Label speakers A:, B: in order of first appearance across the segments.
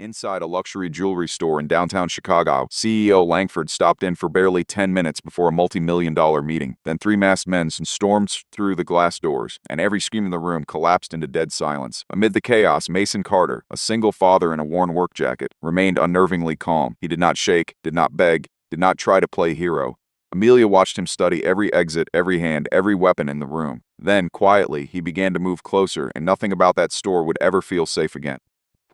A: Inside a luxury jewelry store in downtown Chicago, CEO Langford stopped in for barely 10 minutes before a multi-million-dollar meeting. Then three masked men stormed through the glass doors, and every scream in the room collapsed into dead silence. Amid the chaos, Mason Carter, a single father in a worn work jacket, remained unnervingly calm. He did not shake, did not beg, did not try to play hero. Amelia watched him study every exit, every hand, every weapon in the room. Then, quietly, he began to move closer, and nothing about that store would ever feel safe again.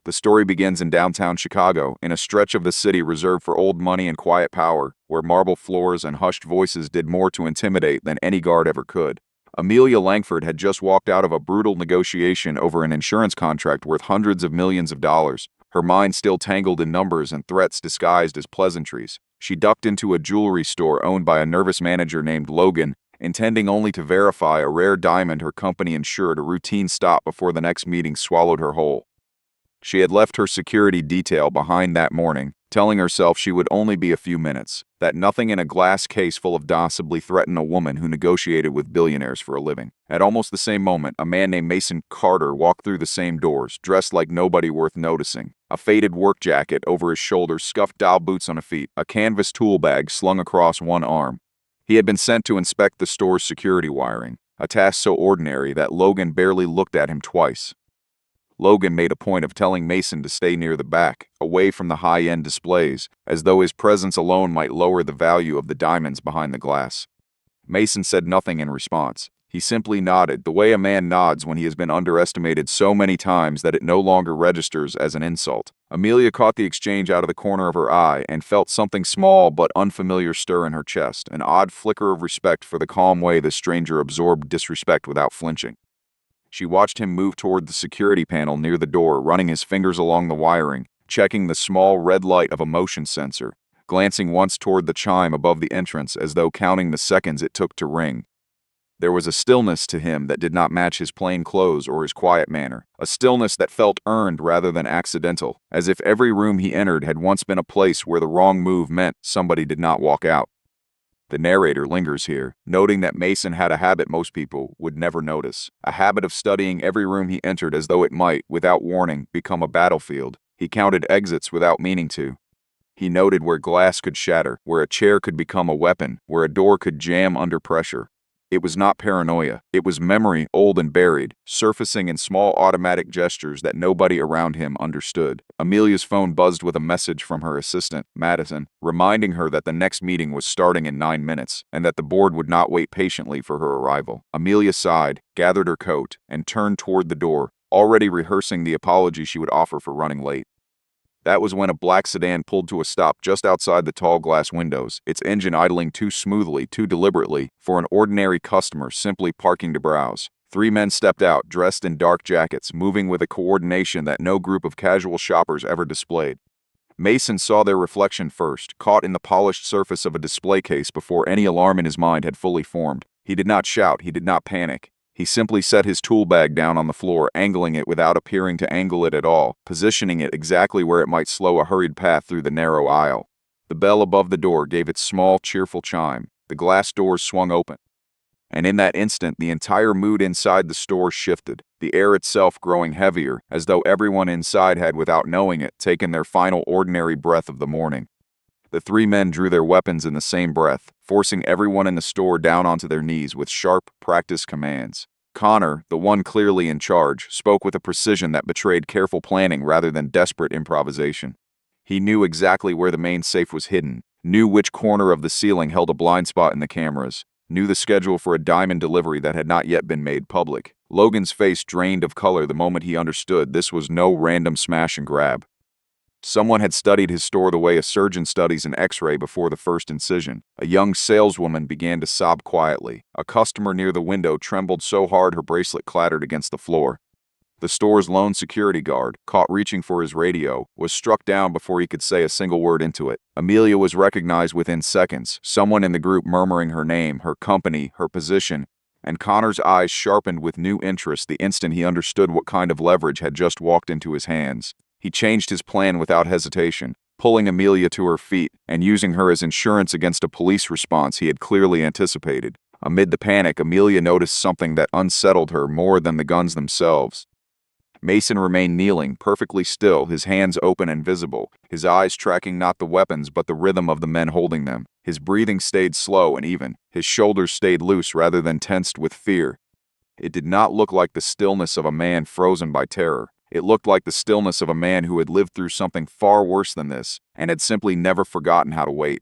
A: The story begins in downtown Chicago, in a stretch of the city reserved for old money and quiet power, where marble floors and hushed voices did more to intimidate than any guard ever could. Amelia Langford had just walked out of a brutal negotiation over an insurance contract worth hundreds of millions of dollars, her mind still tangled in numbers and threats disguised as pleasantries. She ducked into a jewelry store owned by a nervous manager named Logan, intending only to verify a rare diamond her company insured. A routine stop before the next meeting swallowed her whole. She had left her security detail behind that morning, telling herself she would only be a few minutes, that nothing in a glass case full of possibly threatened a woman who negotiated with billionaires for a living. At almost the same moment, a man named Mason Carter walked through the same doors, dressed like nobody worth noticing. A faded work jacket over his shoulders, scuffed doll boots on his feet, a canvas tool bag slung across one arm. He had been sent to inspect the store's security wiring, a task so ordinary that Logan barely looked at him twice. Logan made a point of telling Mason to stay near the back, away from the high-end displays, as though his presence alone might lower the value of the diamonds behind the glass. Mason said nothing in response. He simply nodded, the way a man nods when he has been underestimated so many times that it no longer registers as an insult. Amelia caught the exchange out of the corner of her eye and felt something small but unfamiliar stir in her chest, an odd flicker of respect for the calm way the stranger absorbed disrespect without flinching. She watched him move toward the security panel near the door, running his fingers along the wiring, checking the small red light of a motion sensor, glancing once toward the chime above the entrance as though counting the seconds it took to ring. There was a stillness to him that did not match his plain clothes or his quiet manner, a stillness that felt earned rather than accidental, as if every room he entered had once been a place where the wrong move meant somebody did not walk out. The narrator lingers here, noting that Mason had a habit most people would never notice, a habit of studying every room he entered as though it might, without warning, become a battlefield. He counted exits without meaning to. He noted where glass could shatter, where a chair could become a weapon, where a door could jam under pressure. It was not paranoia, it was memory old and buried, surfacing in small automatic gestures that nobody around him understood. Amelia's phone buzzed with a message from her assistant, Madison, reminding her that the next meeting was starting in 9 minutes, and that the board would not wait patiently for her arrival. Amelia sighed, gathered her coat, and turned toward the door, already rehearsing the apology she would offer for running late. That was when a black sedan pulled to a stop just outside the tall glass windows, its engine idling too smoothly, too deliberately, for an ordinary customer simply parking to browse. Three men stepped out, dressed in dark jackets, moving with a coordination that no group of casual shoppers ever displayed. Mason saw their reflection first, caught in the polished surface of a display case before any alarm in his mind had fully formed. He did not shout, he did not panic. He simply set his tool bag down on the floor, angling it without appearing to angle it at all, positioning it exactly where it might slow a hurried path through the narrow aisle. The bell above the door gave its small, cheerful chime. The glass doors swung open. And in that instant, the entire mood inside the store shifted, the air itself growing heavier, as though everyone inside had, without knowing it, taken their final ordinary breath of the morning. The three men drew their weapons in the same breath, forcing everyone in the store down onto their knees with sharp, practiced commands. Connor, the one clearly in charge, spoke with a precision that betrayed careful planning rather than desperate improvisation. He knew exactly where the main safe was hidden, knew which corner of the ceiling held a blind spot in the cameras, knew the schedule for a diamond delivery that had not yet been made public. Logan's face drained of color the moment he understood this was no random smash and grab. Someone had studied his store the way a surgeon studies an X-ray before the first incision. A young saleswoman began to sob quietly. A customer near the window trembled so hard her bracelet clattered against the floor. The store's lone security guard, caught reaching for his radio, was struck down before he could say a single word into it. Amelia was recognized within seconds, someone in the group murmuring her name, her company, her position, and Connor's eyes sharpened with new interest the instant he understood what kind of leverage had just walked into his hands. He changed his plan without hesitation, pulling Amelia to her feet and using her as insurance against a police response he had clearly anticipated. Amid the panic, Amelia noticed something that unsettled her more than the guns themselves. Mason remained kneeling, perfectly still, his hands open and visible, his eyes tracking not the weapons but the rhythm of the men holding them. His breathing stayed slow and even. His shoulders stayed loose rather than tensed with fear. It did not look like the stillness of a man frozen by terror. It looked like the stillness of a man who had lived through something far worse than this, and had simply never forgotten how to wait.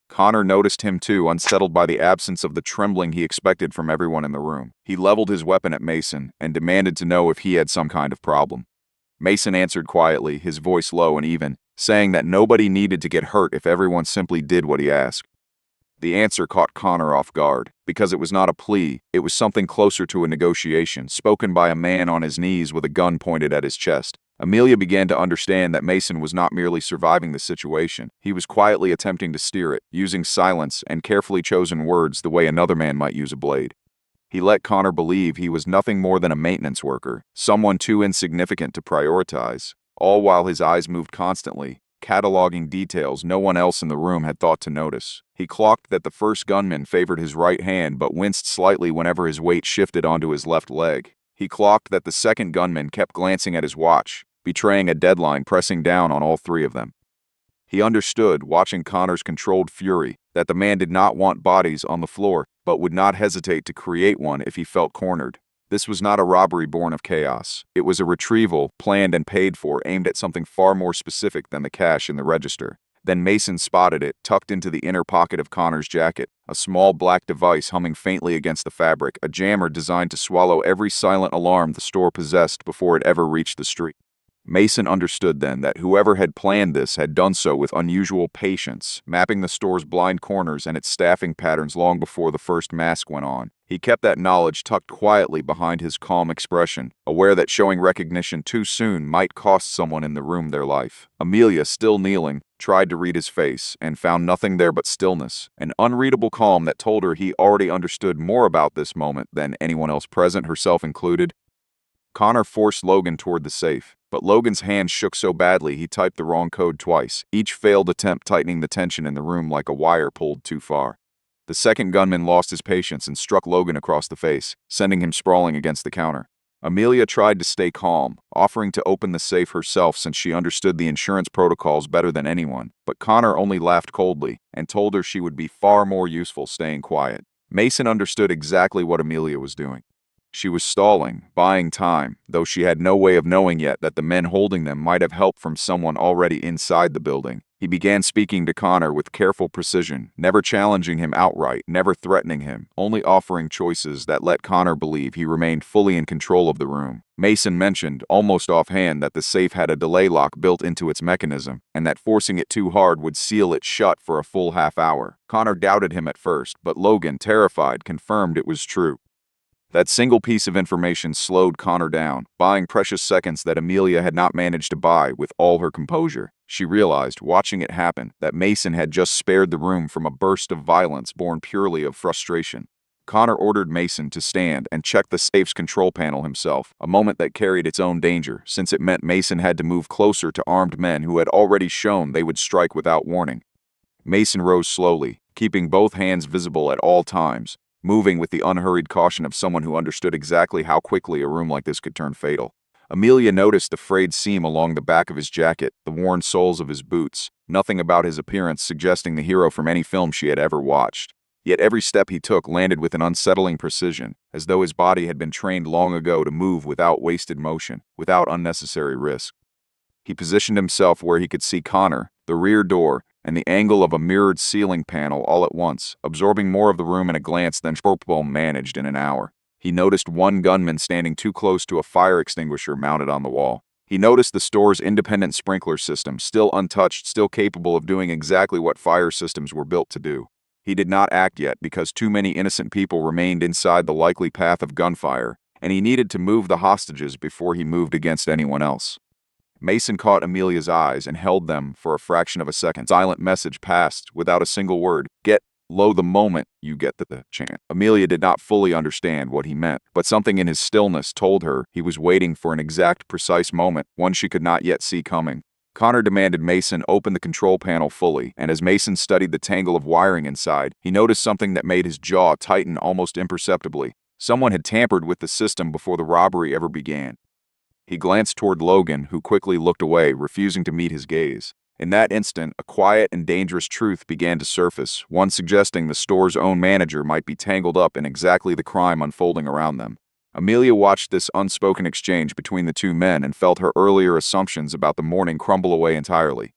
A: Connor noticed him too, unsettled by the absence of the trembling he expected from everyone in the room. He leveled his weapon at Mason, and demanded to know if he had some kind of problem. Mason answered quietly, his voice low and even, saying that nobody needed to get hurt if everyone simply did what he asked. The answer caught Connor off guard, because it was not a plea, it was something closer to a negotiation, spoken by a man on his knees with a gun pointed at his chest. Amelia began to understand that Mason was not merely surviving the situation, he was quietly attempting to steer it, using silence and carefully chosen words the way another man might use a blade. He let Connor believe he was nothing more than a maintenance worker, someone too insignificant to prioritize, all while his eyes moved constantly, cataloging details no one else in the room had thought to notice. He clocked that the first gunman favored his right hand but winced slightly whenever his weight shifted onto his left leg. He clocked that the second gunman kept glancing at his watch, betraying a deadline pressing down on all three of them. He understood, watching Connor's controlled fury, that the man did not want bodies on the floor, but would not hesitate to create one if he felt cornered. This was not a robbery born of chaos. It was a retrieval, planned and paid for, aimed at something far more specific than the cash in the register. Then Mason spotted it, tucked into the inner pocket of Connor's jacket, a small black device humming faintly against the fabric, a jammer designed to swallow every silent alarm the store possessed before it ever reached the street. Mason understood then that whoever had planned this had done so with unusual patience, mapping the store's blind corners and its staffing patterns long before the first mask went on. He kept that knowledge tucked quietly behind his calm expression, aware that showing recognition too soon might cost someone in the room their life. Amelia, still kneeling, tried to read his face, and found nothing there but stillness, an unreadable calm that told her he already understood more about this moment than anyone else present, herself included. Connor forced Logan toward the safe, but Logan's hand shook so badly he typed the wrong code twice, each failed attempt tightening the tension in the room like a wire pulled too far. The second gunman lost his patience and struck Logan across the face, sending him sprawling against the counter. Amelia tried to stay calm, offering to open the safe herself since she understood the insurance protocols better than anyone, but Connor only laughed coldly and told her she would be far more useful staying quiet. Mason understood exactly what Amelia was doing. She was stalling, buying time, though she had no way of knowing yet that the men holding them might have help from someone already inside the building. He began speaking to Connor with careful precision, never challenging him outright, never threatening him, only offering choices that let Connor believe he remained fully in control of the room. Mason mentioned, almost offhand, that the safe had a delay lock built into its mechanism, and that forcing it too hard would seal it shut for a full half hour. Connor doubted him at first, but Logan, terrified, confirmed it was true. That single piece of information slowed Connor down, buying precious seconds that Amelia had not managed to buy with all her composure. She realized, watching it happen, that Mason had just spared the room from a burst of violence born purely of frustration. Connor ordered Mason to stand and check the safe's control panel himself, a moment that carried its own danger, since it meant Mason had to move closer to armed men who had already shown they would strike without warning. Mason rose slowly, keeping both hands visible at all times, moving with the unhurried caution of someone who understood exactly how quickly a room like this could turn fatal. Amelia noticed the frayed seam along the back of his jacket, the worn soles of his boots, nothing about his appearance suggesting the hero from any film she had ever watched. Yet every step he took landed with an unsettling precision, as though his body had been trained long ago to move without wasted motion, without unnecessary risk. He positioned himself where he could see Connor, the rear door, and the angle of a mirrored ceiling panel all at once, absorbing more of the room in a glance than Schwartzbaum managed in an hour. He noticed one gunman standing too close to a fire extinguisher mounted on the wall. He noticed the store's independent sprinkler system, still untouched, still capable of doing exactly what fire systems were built to do. He did not act yet because too many innocent people remained inside the likely path of gunfire, and he needed to move the hostages before he moved against anyone else. Mason caught Amelia's eyes and held them for a fraction of a second. Silent message passed without a single word. Get low the moment you get the chant. Amelia did not fully understand what he meant, but something in his stillness told her he was waiting for an exact, precise moment, one she could not yet see coming. Connor demanded Mason open the control panel fully, and as Mason studied the tangle of wiring inside, he noticed something that made his jaw tighten almost imperceptibly. Someone had tampered with the system before the robbery ever began. He glanced toward Logan, who quickly looked away, refusing to meet his gaze. In that instant, a quiet and dangerous truth began to surface, one suggesting the store's own manager might be tangled up in exactly the crime unfolding around them. Amelia watched this unspoken exchange between the two men and felt her earlier assumptions about the morning crumble away entirely.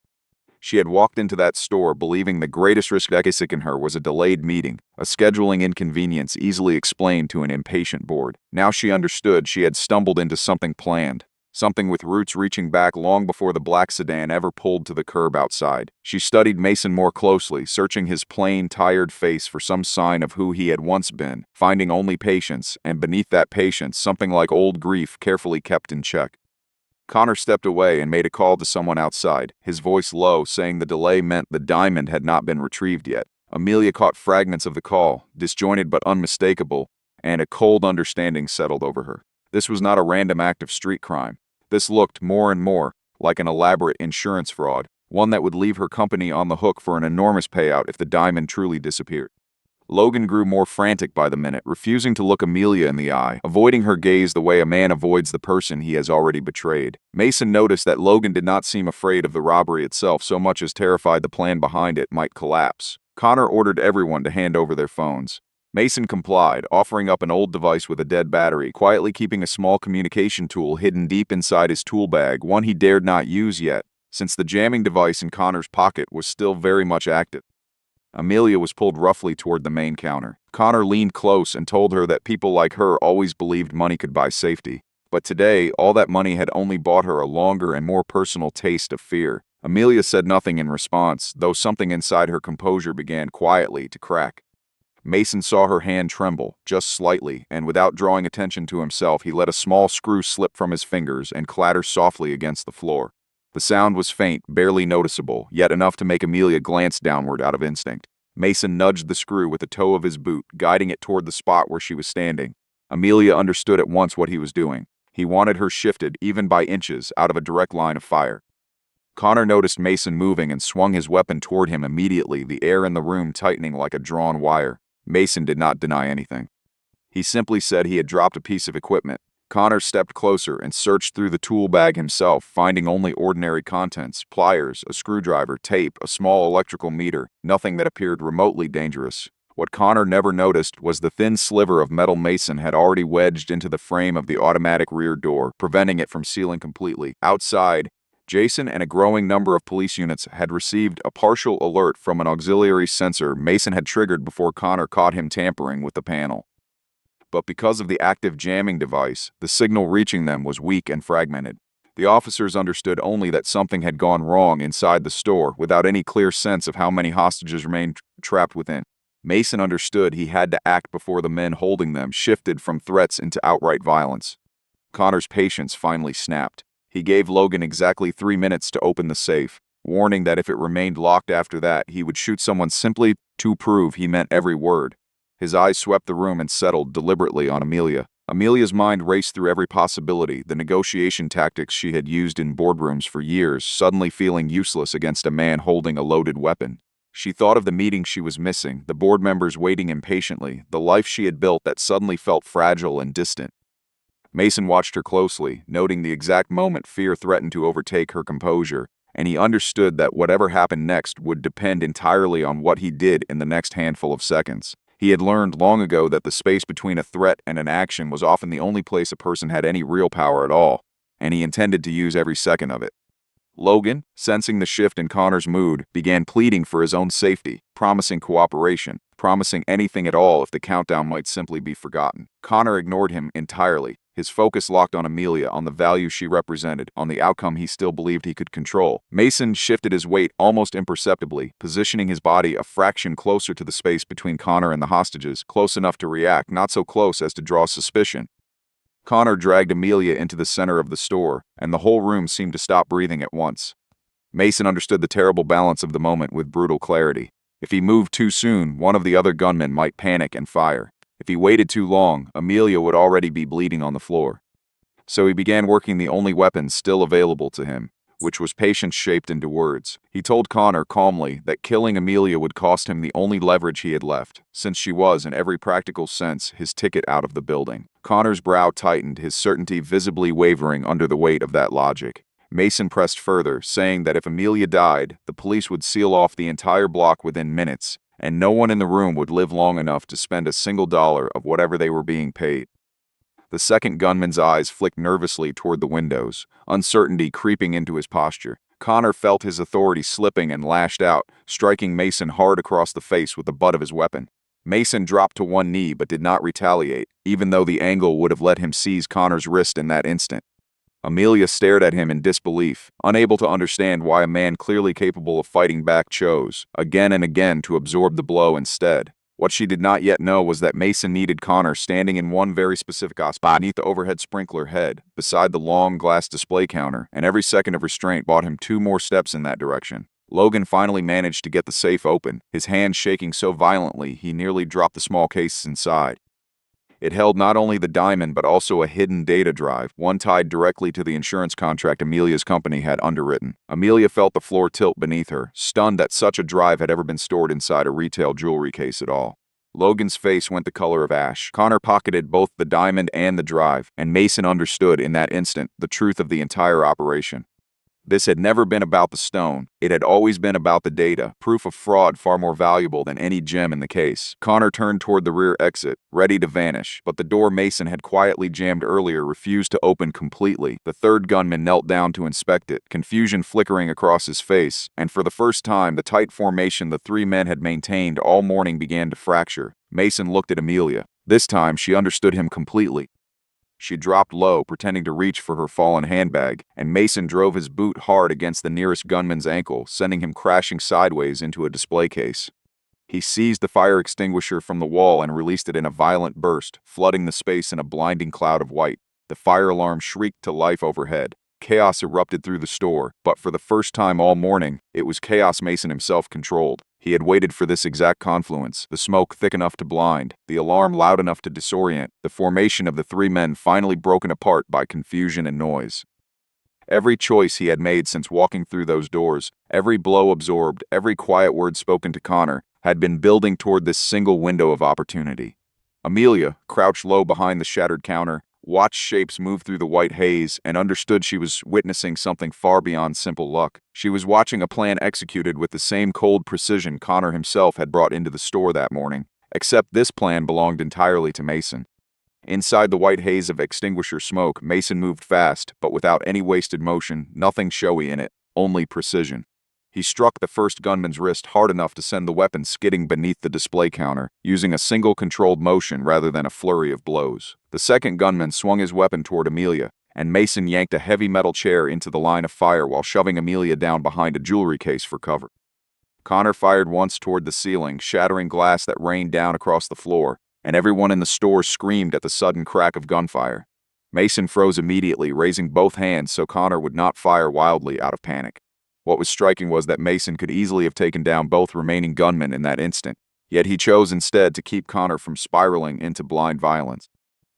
A: She had walked into that store believing the greatest risk in her was a delayed meeting, a scheduling inconvenience easily explained to an impatient board. Now she understood she had stumbled into something planned, something with roots reaching back long before the black sedan ever pulled to the curb outside. She studied Mason more closely, searching his plain, tired face for some sign of who he had once been, finding only patience, and beneath that patience something like old grief carefully kept in check. Connor stepped away and made a call to someone outside, his voice low, saying the delay meant the diamond had not been retrieved yet. Amelia caught fragments of the call, disjointed but unmistakable, and a cold understanding settled over her. This was not a random act of street crime. This looked more and more like an elaborate insurance fraud, one that would leave her company on the hook for an enormous payout if the diamond truly disappeared. Logan grew more frantic by the minute, refusing to look Amelia in the eye, avoiding her gaze the way a man avoids the person he has already betrayed. Mason noticed that Logan did not seem afraid of the robbery itself so much as terrified the plan behind it might collapse. Connor ordered everyone to hand over their phones. Mason complied, offering up an old device with a dead battery, quietly keeping a small communication tool hidden deep inside his tool bag, one he dared not use yet, since the jamming device in Connor's pocket was still very much active. Amelia was pulled roughly toward the main counter. Connor leaned close and told her that people like her always believed money could buy safety. But today, all that money had only bought her a longer and more personal taste of fear. Amelia said nothing in response, though something inside her composure began quietly to crack. Mason saw her hand tremble, just slightly, and without drawing attention to himself, he let a small screw slip from his fingers and clatter softly against the floor. The sound was faint, barely noticeable, yet enough to make Amelia glance downward out of instinct. Mason nudged the screw with the toe of his boot, guiding it toward the spot where she was standing. Amelia understood at once what he was doing. He wanted her shifted, even by inches, out of a direct line of fire. Connor noticed Mason moving and swung his weapon toward him immediately, the air in the room tightening like a drawn wire. Mason did not deny anything. He simply said he had dropped a piece of equipment. Connor stepped closer and searched through the tool bag himself, finding only ordinary contents: pliers, a screwdriver, tape, a small electrical meter, nothing that appeared remotely dangerous. What Connor never noticed was the thin sliver of metal Mason had already wedged into the frame of the automatic rear door, preventing it from sealing completely. Outside, Jason and a growing number of police units had received a partial alert from an auxiliary sensor Mason had triggered before Connor caught him tampering with the panel. But because of the active jamming device, the signal reaching them was weak and fragmented. The officers understood only that something had gone wrong inside the store, without any clear sense of how many hostages remained trapped within. Mason understood he had to act before the men holding them shifted from threats into outright violence. Connor's patience finally snapped. He gave Logan exactly 3 minutes to open the safe, warning that if it remained locked after that, he would shoot someone simply to prove he meant every word. His eyes swept the room and settled deliberately on Amelia. Amelia's mind raced through every possibility, the negotiation tactics she had used in boardrooms for years, suddenly feeling useless against a man holding a loaded weapon. She thought of the meeting she was missing, the board members waiting impatiently, the life she had built that suddenly felt fragile and distant. Mason watched her closely, noting the exact moment fear threatened to overtake her composure, and he understood that whatever happened next would depend entirely on what he did in the next handful of seconds. He had learned long ago that the space between a threat and an action was often the only place a person had any real power at all, and he intended to use every second of it. Logan, sensing the shift in Connor's mood, began pleading for his own safety, promising cooperation, promising anything at all if the countdown might simply be forgotten. Connor ignored him entirely, his focus locked on Amelia, on the value she represented, on the outcome he still believed he could control. Mason shifted his weight almost imperceptibly, positioning his body a fraction closer to the space between Connor and the hostages, close enough to react, not so close as to draw suspicion. Connor dragged Amelia into the center of the store, and the whole room seemed to stop breathing at once. Mason understood the terrible balance of the moment with brutal clarity. If he moved too soon, one of the other gunmen might panic and fire. If he waited too long, Amelia would already be bleeding on the floor. So he began working the only weapon still available to him, which was patience shaped into words. He told Connor calmly that killing Amelia would cost him the only leverage he had left, since she was, in every practical sense, his ticket out of the building. Connor's brow tightened, his certainty visibly wavering under the weight of that logic. Mason pressed further, saying that if Amelia died, the police would seal off the entire block within minutes, and no one in the room would live long enough to spend a single dollar of whatever they were being paid. The second gunman's eyes flicked nervously toward the windows, uncertainty creeping into his posture. Connor felt his authority slipping and lashed out, striking Mason hard across the face with the butt of his weapon. Mason dropped to one knee but did not retaliate, even though the angle would have let him seize Connor's wrist in that instant. Amelia stared at him in disbelief, unable to understand why a man clearly capable of fighting back chose, again and again, to absorb the blow instead. What she did not yet know was that Mason needed Connor standing in one very specific spot beneath the overhead sprinkler head, beside the long glass display counter, and every second of restraint bought him 2 more steps in that direction. Logan finally managed to get the safe open, his hand shaking so violently he nearly dropped the small case inside. It held not only the diamond but also a hidden data drive, one tied directly to the insurance contract Amelia's company had underwritten. Amelia felt the floor tilt beneath her, stunned that such a drive had ever been stored inside a retail jewelry case at all. Logan's face went the color of ash. Connor pocketed both the diamond and the drive, and Mason understood in that instant the truth of the entire operation. This had never been about the stone. It had always been about the data, proof of fraud far more valuable than any gem in the case. Connor turned toward the rear exit, ready to vanish, but the door Mason had quietly jammed earlier refused to open completely. The third gunman knelt down to inspect it, confusion flickering across his face, and for the first time the tight formation the 3 men had maintained all morning began to fracture. Mason looked at Amelia. This time she understood him completely. She dropped low, pretending to reach for her fallen handbag, and Mason drove his boot hard against the nearest gunman's ankle, sending him crashing sideways into a display case. He seized the fire extinguisher from the wall and released it in a violent burst, flooding the space in a blinding cloud of white. The fire alarm shrieked to life overhead. Chaos erupted through the store, but for the first time all morning, it was chaos Mason himself controlled. He had waited for this exact confluence, the smoke thick enough to blind, the alarm loud enough to disorient, the formation of the 3 men finally broken apart by confusion and noise. Every choice he had made since walking through those doors, every blow absorbed, every quiet word spoken to Connor, had been building toward this single window of opportunity. Amelia, crouched low behind the shattered counter, watched shapes move through the white haze and understood she was witnessing something far beyond simple luck. She was watching a plan executed with the same cold precision Connor himself had brought into the store that morning, except this plan belonged entirely to Mason. Inside the white haze of extinguisher smoke, Mason moved fast, but without any wasted motion, nothing showy in it, only precision. He struck the first gunman's wrist hard enough to send the weapon skidding beneath the display counter, using a single controlled motion rather than a flurry of blows. The second gunman swung his weapon toward Amelia, and Mason yanked a heavy metal chair into the line of fire while shoving Amelia down behind a jewelry case for cover. Connor fired once toward the ceiling, shattering glass that rained down across the floor, and everyone in the store screamed at the sudden crack of gunfire. Mason froze immediately, raising both hands so Connor would not fire wildly out of panic. What was striking was that Mason could easily have taken down both remaining gunmen in that instant, yet he chose instead to keep Connor from spiraling into blind violence.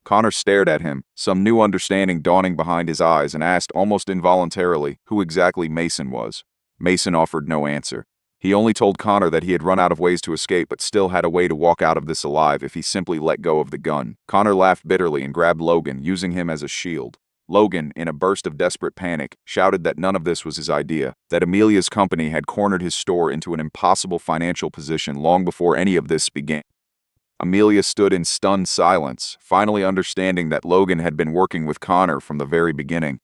A: Connor stared at him, some new understanding dawning behind his eyes, and asked almost involuntarily who exactly Mason was. Mason offered no answer. He only told Connor that he had run out of ways to escape but still had a way to walk out of this alive if he simply let go of the gun. Connor laughed bitterly and grabbed Logan, using him as a shield. Logan, in a burst of desperate panic, shouted that none of this was his idea, that Amelia's company had cornered his store into an impossible financial position long before any of this began. Amelia stood in stunned silence, finally understanding that Logan had been working with Connor from the very beginning.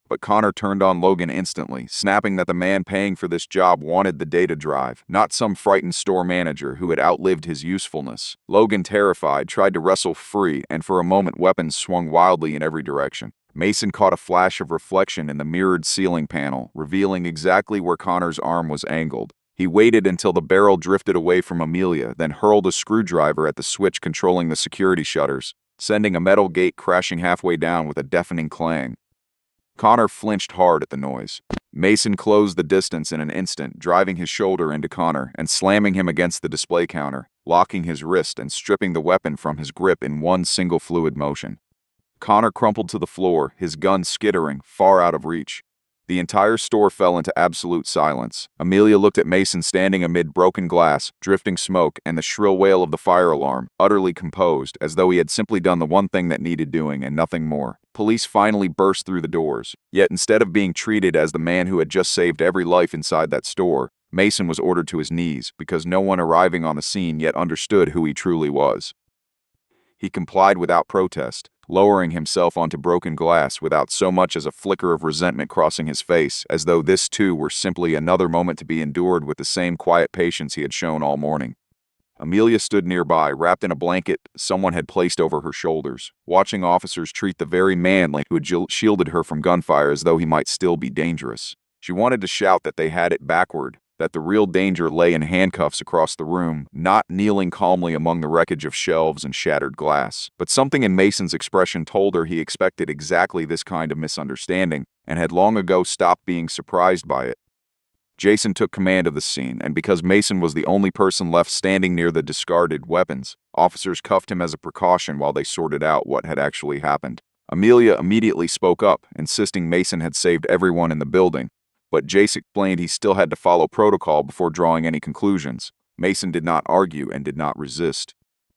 A: But Connor turned on Logan instantly, snapping that the man paying for this job wanted the data drive, not some frightened store manager who had outlived his usefulness. Logan, terrified, tried to wrestle free, and for a moment weapons swung wildly in every direction. Mason caught a flash of reflection in the mirrored ceiling panel, revealing exactly where Connor's arm was angled. He waited until the barrel drifted away from Amelia, then hurled a screwdriver at the switch controlling the security shutters, sending a metal gate crashing halfway down with a deafening clang. Connor flinched hard at the noise. Mason closed the distance in an instant, driving his shoulder into Connor and slamming him against the display counter, locking his wrist and stripping the weapon from his grip in one single fluid motion. Connor crumpled to the floor, his gun skittering, far out of reach. The entire store fell into absolute silence. Amelia looked at Mason standing amid broken glass, drifting smoke, and the shrill wail of the fire alarm, utterly composed, as though he had simply done the one thing that needed doing and nothing more. Police finally burst through the doors. Yet instead of being treated as the man who had just saved every life inside that store, Mason was ordered to his knees because no one arriving on the scene yet understood who he truly was. He complied without protest, lowering himself onto broken glass without so much as a flicker of resentment crossing his face, as though this too were simply another moment to be endured with the same quiet patience he had shown all morning. Amelia stood nearby, wrapped in a blanket someone had placed over her shoulders, watching officers treat the very man who had shielded her from gunfire as though he might still be dangerous. She wanted to shout that they had it backward, that the real danger lay in handcuffs across the room, not kneeling calmly among the wreckage of shelves and shattered glass. But something in Mason's expression told her he expected exactly this kind of misunderstanding, and had long ago stopped being surprised by it. Jason took command of the scene, and because Mason was the only person left standing near the discarded weapons, officers cuffed him as a precaution while they sorted out what had actually happened. Amelia immediately spoke up, insisting Mason had saved everyone in the building, but Jason explained he still had to follow protocol before drawing any conclusions. Mason did not argue and did not resist.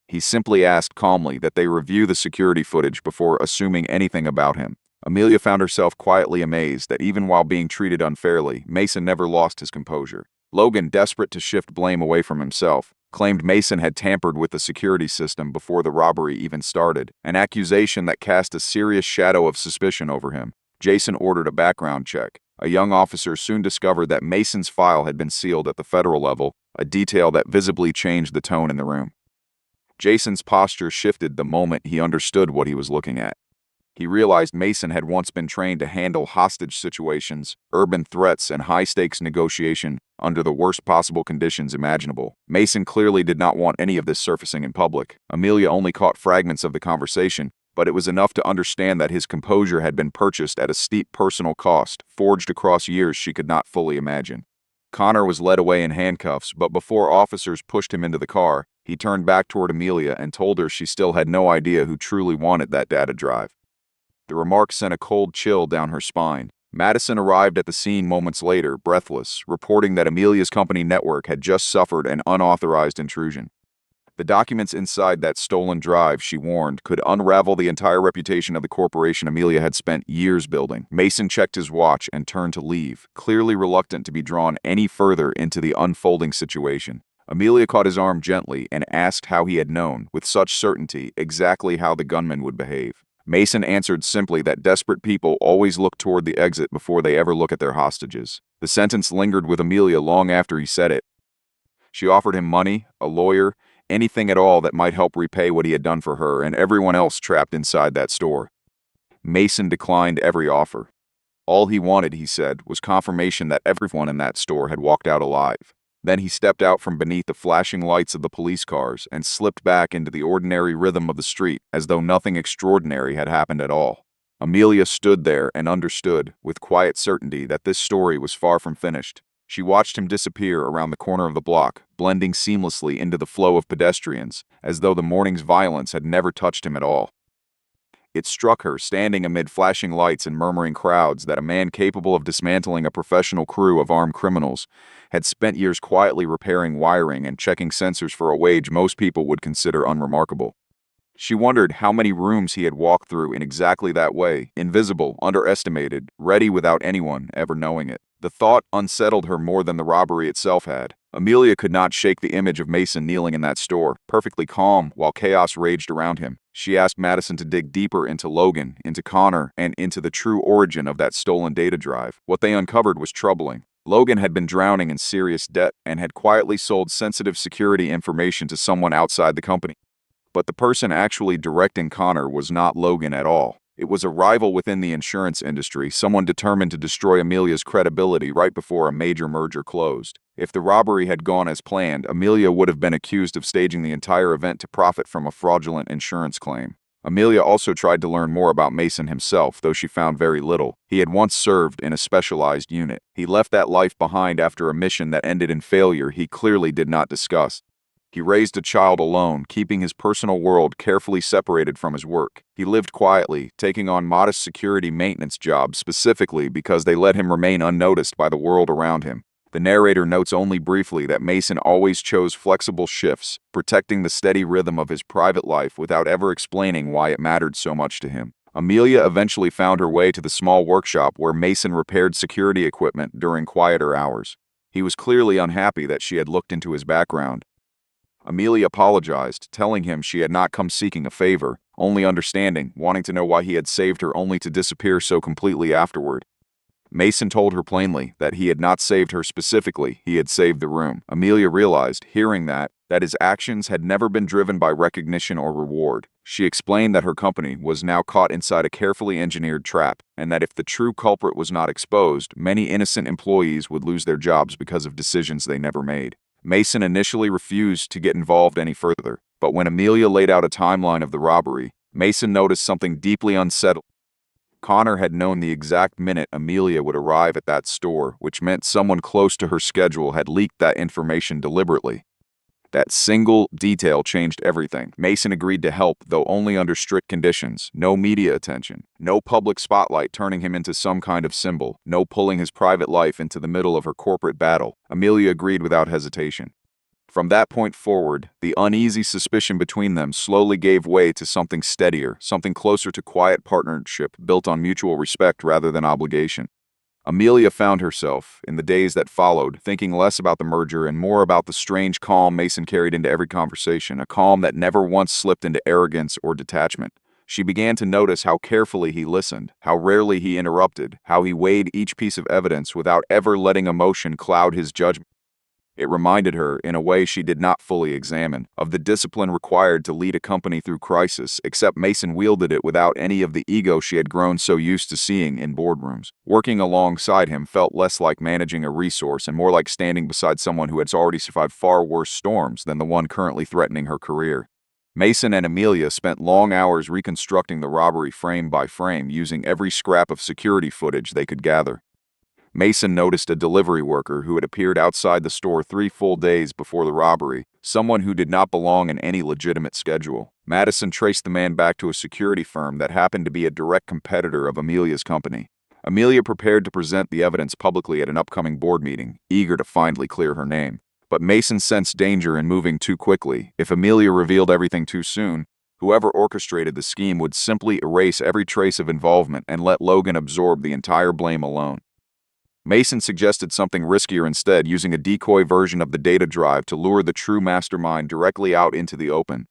A: He simply asked calmly that they review the security footage before assuming anything about him. Amelia found herself quietly amazed that even while being treated unfairly, Mason never lost his composure. Logan, desperate to shift blame away from himself, claimed Mason had tampered with the security system before the robbery even started, an accusation that cast a serious shadow of suspicion over him. Jason ordered a background check. A young officer soon discovered that Mason's file had been sealed at the federal level, a detail that visibly changed the tone in the room. Jason's posture shifted the moment he understood what he was looking at. He realized Mason had once been trained to handle hostage situations, urban threats, and high-stakes negotiation under the worst possible conditions imaginable. Mason clearly did not want any of this surfacing in public. Amelia only caught fragments of the conversation, but it was enough to understand that his composure had been purchased at a steep personal cost, forged across years she could not fully imagine. Connor was led away in handcuffs, but before officers pushed him into the car, he turned back toward Amelia and told her she still had no idea who truly wanted that data drive. The remark sent a cold chill down her spine. Madison arrived at the scene moments later, breathless, reporting that Amelia's company network had just suffered an unauthorized intrusion. The documents inside that stolen drive, she warned, could unravel the entire reputation of the corporation Amelia had spent years building. Mason checked his watch and turned to leave, clearly reluctant to be drawn any further into the unfolding situation. Amelia caught his arm gently and asked how he had known, with such certainty, exactly how the gunman would behave. Mason answered simply that desperate people always look toward the exit before they ever look at their hostages. The sentence lingered with Amelia long after he said it. She offered him money, a lawyer, anything at all that might help repay what he had done for her and everyone else trapped inside that store. Mason declined every offer. All he wanted, he said, was confirmation that everyone in that store had walked out alive. Then he stepped out from beneath the flashing lights of the police cars and slipped back into the ordinary rhythm of the street as though nothing extraordinary had happened at all. Amelia stood there and understood, with quiet certainty, that this story was far from finished. She watched him disappear around the corner of the block, blending seamlessly into the flow of pedestrians, as though the morning's violence had never touched him at all. It struck her, standing amid flashing lights and murmuring crowds, that a man capable of dismantling a professional crew of armed criminals had spent years quietly repairing wiring and checking sensors for a wage most people would consider unremarkable. She wondered how many rooms he had walked through in exactly that way, invisible, underestimated, ready without anyone ever knowing it. The thought unsettled her more than the robbery itself had. Amelia could not shake the image of Mason kneeling in that store, perfectly calm while chaos raged around him. She asked Madison to dig deeper into Logan, into Connor, and into the true origin of that stolen data drive. What they uncovered was troubling. Logan had been drowning in serious debt and had quietly sold sensitive security information to someone outside the company. But the person actually directing Connor was not Logan at all. It was a rival within the insurance industry, someone determined to destroy Amelia's credibility right before a major merger closed. If the robbery had gone as planned, Amelia would have been accused of staging the entire event to profit from a fraudulent insurance claim. Amelia also tried to learn more about Mason himself, though she found very little. He had once served in a specialized unit. He left that life behind after a mission that ended in failure he clearly did not discuss. He raised a child alone, keeping his personal world carefully separated from his work. He lived quietly, taking on modest security maintenance jobs specifically because they let him remain unnoticed by the world around him. The narrator notes only briefly that Mason always chose flexible shifts, protecting the steady rhythm of his private life without ever explaining why it mattered so much to him. Amelia eventually found her way to the small workshop where Mason repaired security equipment during quieter hours. He was clearly unhappy that she had looked into his background. Amelia apologized, telling him she had not come seeking a favor, only understanding, wanting to know why he had saved her only to disappear so completely afterward. Mason told her plainly that he had not saved her specifically, he had saved the room. Amelia realized, hearing that his actions had never been driven by recognition or reward. She explained that her company was now caught inside a carefully engineered trap, and that if the true culprit was not exposed, many innocent employees would lose their jobs because of decisions they never made. Mason initially refused to get involved any further, but when Amelia laid out a timeline of the robbery, Mason noticed something deeply unsettling. Connor had known the exact minute Amelia would arrive at that store, which meant someone close to her schedule had leaked that information deliberately. That single detail changed everything. Mason agreed to help, though only under strict conditions. No media attention. No public spotlight turning him into some kind of symbol. No pulling his private life into the middle of her corporate battle. Amelia agreed without hesitation. From that point forward, the uneasy suspicion between them slowly gave way to something steadier, something closer to quiet partnership built on mutual respect rather than obligation. Amelia found herself, in the days that followed, thinking less about the merger and more about the strange calm Mason carried into every conversation, a calm that never once slipped into arrogance or detachment. She began to notice how carefully he listened, how rarely he interrupted, how he weighed each piece of evidence without ever letting emotion cloud his judgment. It reminded her, in a way she did not fully examine, of the discipline required to lead a company through crisis, except Mason wielded it without any of the ego she had grown so used to seeing in boardrooms. Working alongside him felt less like managing a resource and more like standing beside someone who had already survived far worse storms than the one currently threatening her career. Mason and Amelia spent long hours reconstructing the robbery frame by frame, using every scrap of security footage they could gather. Mason noticed a delivery worker who had appeared outside the store 3 full days before the robbery, someone who did not belong in any legitimate schedule. Madison traced the man back to a security firm that happened to be a direct competitor of Amelia's company. Amelia prepared to present the evidence publicly at an upcoming board meeting, eager to finally clear her name. But Mason sensed danger in moving too quickly. If Amelia revealed everything too soon, whoever orchestrated the scheme would simply erase every trace of involvement and let Logan absorb the entire blame alone. Mason suggested something riskier instead, using a decoy version of the data drive to lure the true mastermind directly out into the open.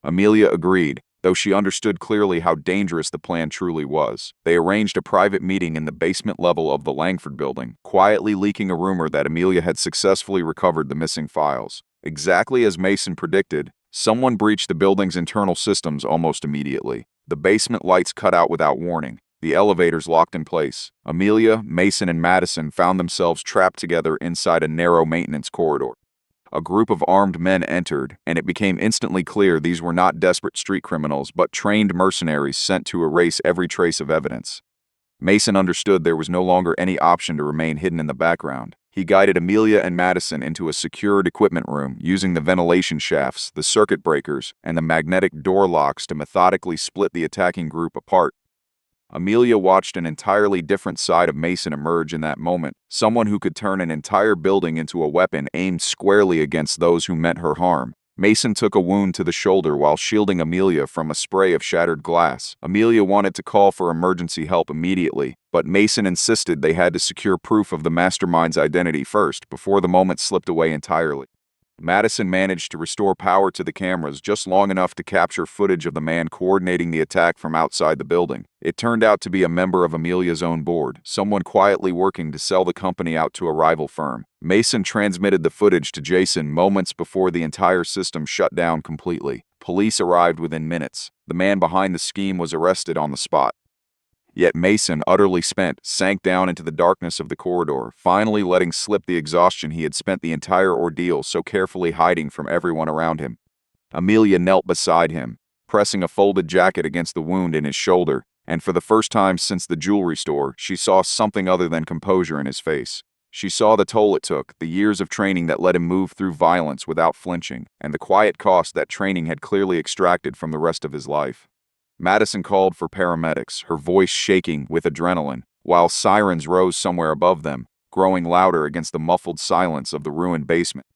A: Amelia agreed, though she understood clearly how dangerous the plan truly was. They arranged a private meeting in the basement level of the Langford building, quietly leaking a rumor that Amelia had successfully recovered the missing files. Exactly as Mason predicted, someone breached the building's internal systems almost immediately. The basement lights cut out without warning. The elevators locked in place. Amelia, Mason, and Madison found themselves trapped together inside a narrow maintenance corridor. A group of armed men entered, and it became instantly clear these were not desperate street criminals, but trained mercenaries sent to erase every trace of evidence. Mason understood there was no longer any option to remain hidden in the background. He guided Amelia and Madison into a secured equipment room, using the ventilation shafts, the circuit breakers, and the magnetic door locks to methodically split the attacking group apart. Amelia watched an entirely different side of Mason emerge in that moment, someone who could turn an entire building into a weapon aimed squarely against those who meant her harm. Mason took a wound to the shoulder while shielding Amelia from a spray of shattered glass. Amelia wanted to call for emergency help immediately, but Mason insisted they had to secure proof of the mastermind's identity first, before the moment slipped away entirely. Madison managed to restore power to the cameras just long enough to capture footage of the man coordinating the attack from outside the building. It turned out to be a member of Amelia's own board, someone quietly working to sell the company out to a rival firm. Mason transmitted the footage to Jason moments before the entire system shut down completely. Police arrived within minutes. The man behind the scheme was arrested on the spot. Yet Mason, utterly spent, sank down into the darkness of the corridor, finally letting slip the exhaustion he had spent the entire ordeal so carefully hiding from everyone around him. Amelia knelt beside him, pressing a folded jacket against the wound in his shoulder, and for the first time since the jewelry store, she saw something other than composure in his face. She saw the toll it took, the years of training that let him move through violence without flinching, and the quiet cost that training had clearly extracted from the rest of his life. Madison called for paramedics, her voice shaking with adrenaline, while sirens rose somewhere above them, growing louder against the muffled silence of the ruined basement.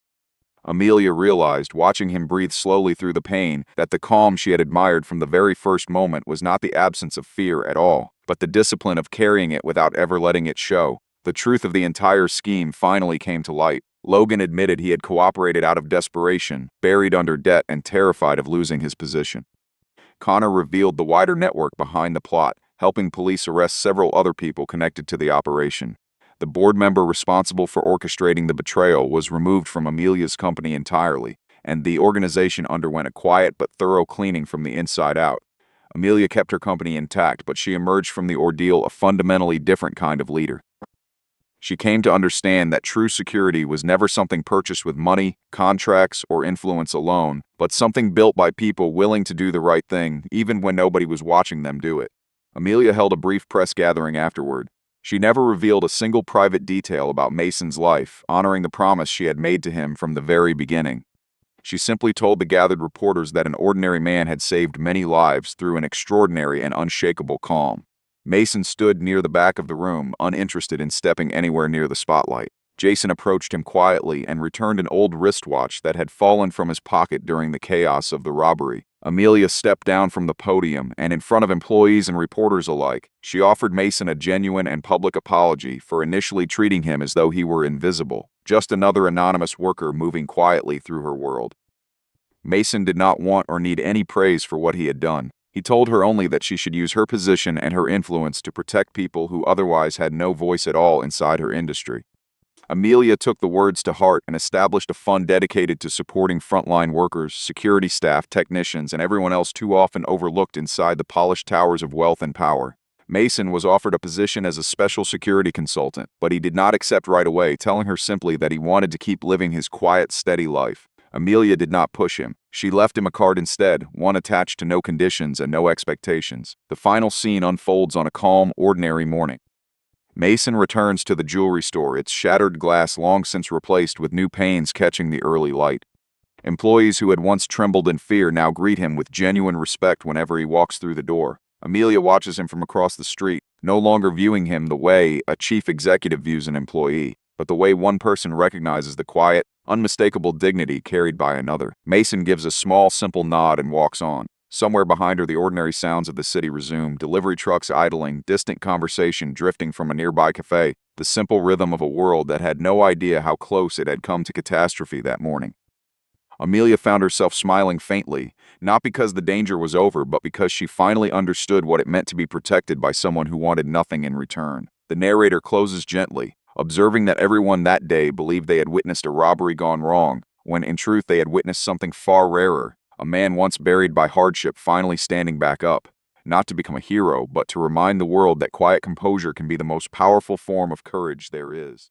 A: Amelia realized, watching him breathe slowly through the pain, that the calm she had admired from the very first moment was not the absence of fear at all, but the discipline of carrying it without ever letting it show. The truth of the entire scheme finally came to light. Logan admitted he had cooperated out of desperation, buried under debt and terrified of losing his position. Connor revealed the wider network behind the plot, helping police arrest several other people connected to the operation. The board member responsible for orchestrating the betrayal was removed from Amelia's company entirely, and the organization underwent a quiet but thorough cleaning from the inside out. Amelia kept her company intact, but she emerged from the ordeal a fundamentally different kind of leader. She came to understand that true security was never something purchased with money, contracts, or influence alone, but something built by people willing to do the right thing, even when nobody was watching them do it. Amelia held a brief press gathering afterward. She never revealed a single private detail about Mason's life, honoring the promise she had made to him from the very beginning. She simply told the gathered reporters that an ordinary man had saved many lives through an extraordinary and unshakable calm. Mason stood near the back of the room, uninterested in stepping anywhere near the spotlight. Jason approached him quietly and returned an old wristwatch that had fallen from his pocket during the chaos of the robbery. Amelia stepped down from the podium, and in front of employees and reporters alike, she offered Mason a genuine and public apology for initially treating him as though he were invisible, just another anonymous worker moving quietly through her world. Mason did not want or need any praise for what he had done. He told her only that she should use her position and her influence to protect people who otherwise had no voice at all inside her industry. Amelia took the words to heart and established a fund dedicated to supporting frontline workers, security staff, technicians, and everyone else too often overlooked inside the polished towers of wealth and power. Mason was offered a position as a special security consultant, but he did not accept right away, telling her simply that he wanted to keep living his quiet, steady life. Amelia did not push him. She left him a card instead, one attached to no conditions and no expectations. The final scene unfolds on a calm, ordinary morning. Mason returns to the jewelry store, its shattered glass long since replaced with new panes catching the early light. Employees who had once trembled in fear now greet him with genuine respect whenever he walks through the door. Amelia watches him from across the street, no longer viewing him the way a chief executive views an employee, but the way one person recognizes the quiet, unmistakable dignity carried by another. Mason gives a small, simple nod and walks on. Somewhere behind her, the ordinary sounds of the city resume, delivery trucks idling, distant conversation drifting from a nearby cafe, the simple rhythm of a world that had no idea how close it had come to catastrophe that morning. Amelia found herself smiling faintly, not because the danger was over, but because she finally understood what it meant to be protected by someone who wanted nothing in return. The narrator closes gently, observing that everyone that day believed they had witnessed a robbery gone wrong, when in truth they had witnessed something far rarer. A man once buried by hardship finally standing back up, not to become a hero, but to remind the world that quiet composure can be the most powerful form of courage there is.